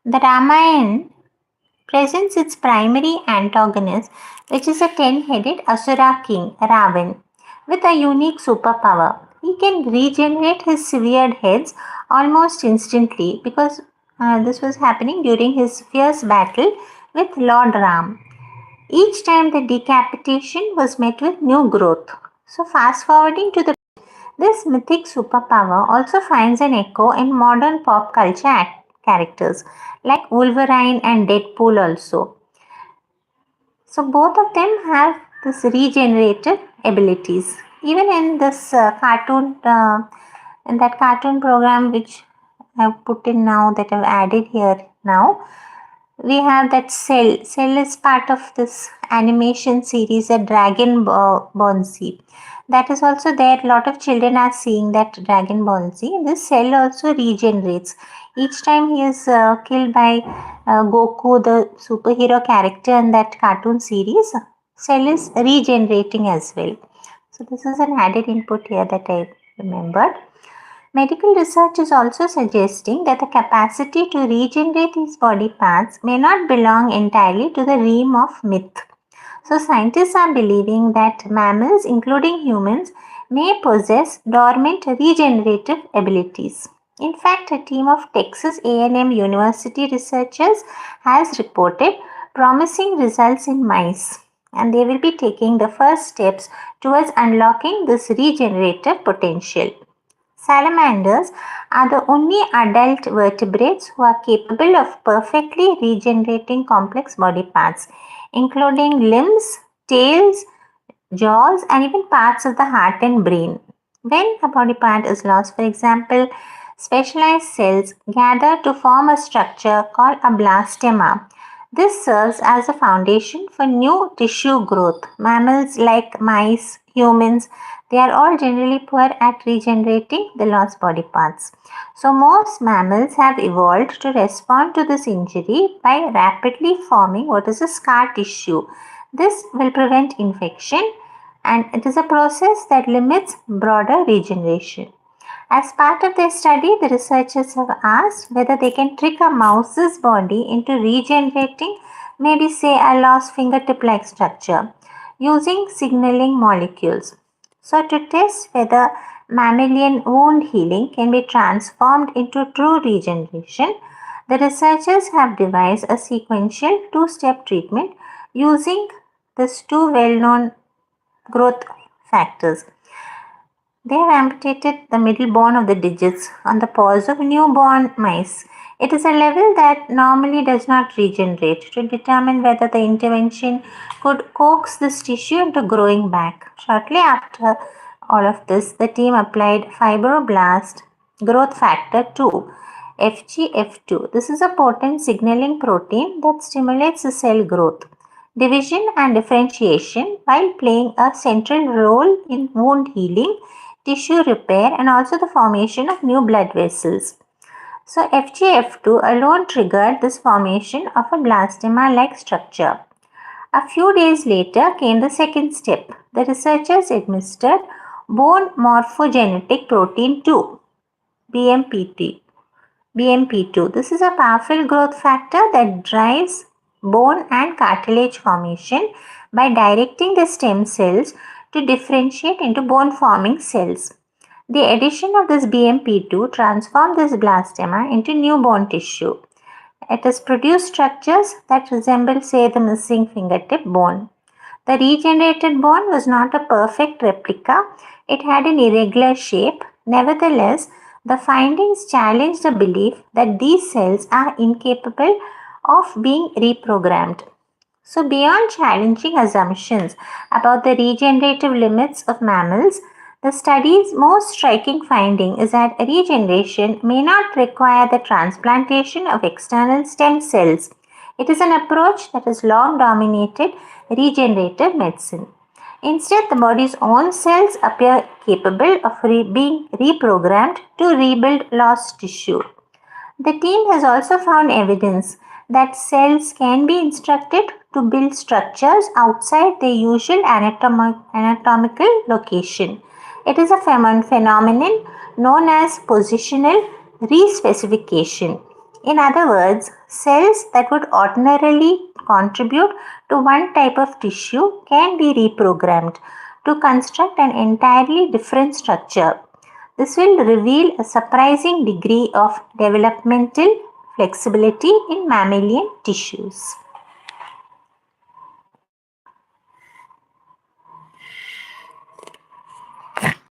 The Ramayana presents its primary antagonist, which is a 10-headed Asura king, Ravan, with a unique superpower. He can regenerate his severed heads almost instantly because this was happening during his fierce battle with Lord Ram. Each time the decapitation was met with new growth. So, fast forwarding to the this mythic superpower also finds an echo in modern pop culture characters like Wolverine and Deadpool also. So both of them have this regenerative abilities. Even in this in that cartoon program which I've put in now that I've added here now, we have that Cell. Cell is part of this animation series, a Dragon Ball Z. That is also there. A lot of children are seeing that Dragon Ball Z. This Cell also regenerates. Each time he is killed by Goku, the superhero character in that cartoon series, Cell is regenerating as well. So this is an added input here that I remembered. Medical research is also suggesting that the capacity to regenerate these body parts may not belong entirely to the realm of myth. So, scientists are believing that mammals, including humans, may possess dormant regenerative abilities. In fact, a team of Texas A&M University researchers has reported promising results in mice, and they will be taking the first steps towards unlocking this regenerative potential. Salamanders are the only adult vertebrates who are capable of perfectly regenerating complex body parts, including limbs, tails, jaws, and even parts of the heart and brain. When a body part is lost, for example, specialized cells gather to form a structure called a blastema. This serves as a foundation for new tissue growth. Mammals like mice, humans, they are all generally poor at regenerating the lost body parts. So, most mammals have evolved to respond to this injury by rapidly forming what is a scar tissue. This will prevent infection, and it is a process that limits broader regeneration. As part of their study, the researchers have asked whether they can trick a mouse's body into regenerating, maybe say a lost fingertip like structure, using signaling molecules. So, to test whether mammalian wound healing can be transformed into true regeneration, the researchers have devised a sequential two-step treatment using these two well-known growth factors. They have amputated the middle bone of the digits on the paws of newborn mice. It is a level that normally does not regenerate. To determine whether the intervention could coax this tissue into growing back. Shortly after all of this, the team applied fibroblast growth factor 2, FGF2. This is a potent signaling protein that stimulates the cell growth, division, and differentiation while playing a central role in wound healing, tissue repair, and also the formation of new blood vessels. So, FGF2 alone triggered this formation of a blastema like structure. A few days later came the second step. The researchers administered bone morphogenetic protein 2, BMP2. BMP2. This is a powerful growth factor that drives bone and cartilage formation by directing the stem cells to differentiate into bone forming cells. The addition of this BMP2 transformed this blastema into new bone tissue. It has produced structures that resemble, say, the missing fingertip bone. The regenerated bone was not a perfect replica, it had an irregular shape. Nevertheless, the findings challenge the belief that these cells are incapable of being reprogrammed. So, beyond challenging assumptions about the regenerative limits of mammals, the study's most striking finding is that regeneration may not require the transplantation of external stem cells. It is an approach that has long dominated regenerative medicine. Instead, the body's own cells appear capable of being reprogrammed to rebuild lost tissue. The team has also found evidence that cells can be instructed to build structures outside their usual anatomical location. It is a phenomenon known as positional respecification. In other words, cells that would ordinarily contribute to one type of tissue can be reprogrammed to construct an entirely different structure. This will reveal a surprising degree of developmental flexibility in mammalian tissues.